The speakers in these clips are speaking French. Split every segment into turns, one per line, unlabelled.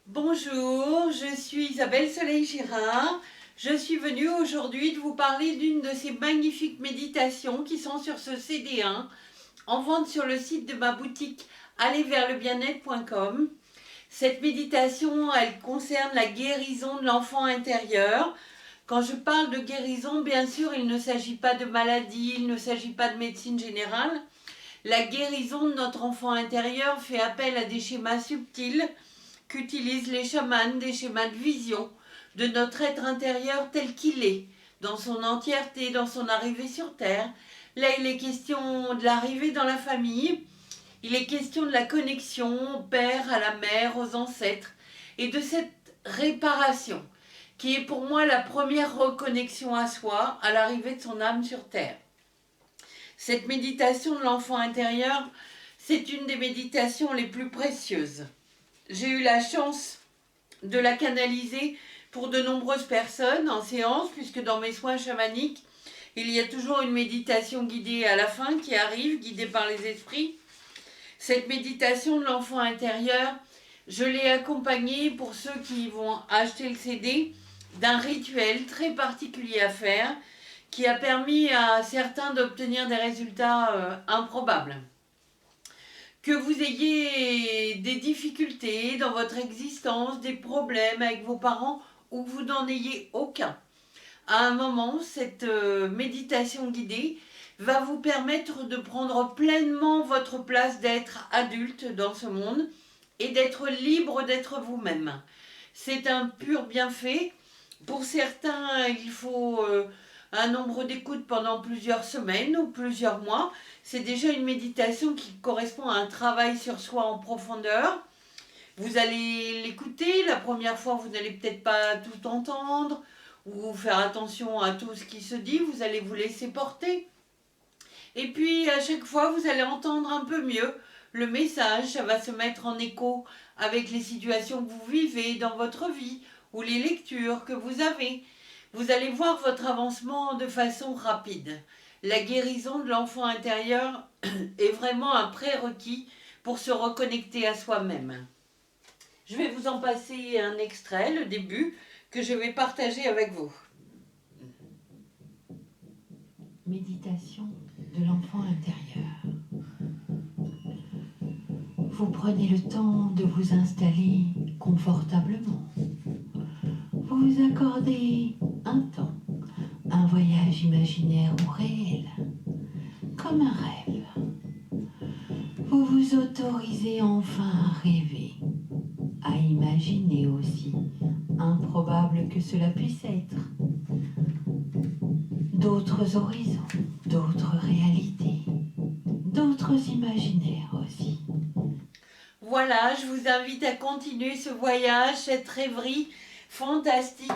Bonjour, je suis Isabelle Soleil-Girard. Je suis venue aujourd'hui de vous parler d'une de ces magnifiques méditations qui sont sur ce CD1 en vente sur le site de ma boutique allerverslebienêtre.com. Cette méditation, elle concerne la guérison de l'enfant intérieur. Quand je parle de guérison, bien sûr, il ne s'agit pas de maladie, il ne s'agit pas de médecine générale. La guérison de notre enfant intérieur fait appel à des schémas subtils qu'utilisent les chamans, des schémas de vision de notre être intérieur tel qu'il est, dans son entièreté, dans son arrivée sur Terre. Là, il est question de l'arrivée dans la famille, il est question de la connexion au père, à la mère, aux ancêtres, et de cette réparation, qui est pour moi la première reconnexion à soi, à l'arrivée de son âme sur Terre. Cette méditation de l'enfant intérieur, c'est une des méditations les plus précieuses. J'ai eu la chance de la canaliser pour de nombreuses personnes en séance, puisque dans mes soins chamaniques, il y a toujours une méditation guidée à la fin qui arrive, guidée par les esprits. Cette méditation de l'enfant intérieur, je l'ai accompagnée pour ceux qui vont acheter le CD d'un rituel très particulier à faire qui a permis à certains d'obtenir des résultats improbables. Que vous ayez des difficultés dans votre existence, des problèmes avec vos parents ou que vous n'en ayez aucun. À un moment, cette méditation guidée va vous permettre de prendre pleinement votre place d'être adulte dans ce monde et d'être libre d'être vous-même. C'est un pur bienfait. Pour certains, il faut un nombre d'écoutes pendant plusieurs semaines ou plusieurs mois. C'est déjà une méditation qui correspond à un travail sur soi en profondeur. Vous allez l'écouter, la première fois vous n'allez peut-être pas tout entendre ou faire attention à tout ce qui se dit, vous allez vous laisser porter. Et puis à chaque fois vous allez entendre un peu mieux le message, ça va se mettre en écho avec les situations que vous vivez dans votre vie ou les lectures que vous avez. Vous allez voir votre avancement de façon rapide. La guérison de l'enfant intérieur est vraiment un prérequis pour se reconnecter à soi-même. Je vais vous en passer un extrait, le début, que je vais partager avec vous.
Méditation de l'enfant intérieur. Vous prenez le temps de vous installer confortablement. Vous vous accordez un temps, un voyage imaginaire ou réel, comme un rêve. Vous vous autorisez enfin à rêver, à imaginer aussi, improbable que cela puisse être, d'autres horizons, d'autres réalités, d'autres imaginaires aussi.
Voilà, je vous invite à continuer ce voyage, cette rêverie fantastique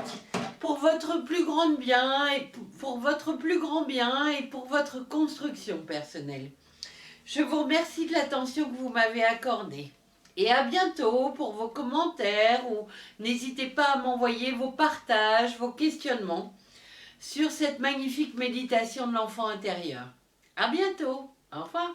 pour votre plus grand bien et pour votre plus grand bien et pour votre construction personnelle. Je vous remercie de l'attention que vous m'avez accordée. Et à bientôt pour vos commentaires ou n'hésitez pas à m'envoyer vos partages, vos questionnements sur cette magnifique méditation de l'enfant intérieur. À bientôt. Au revoir.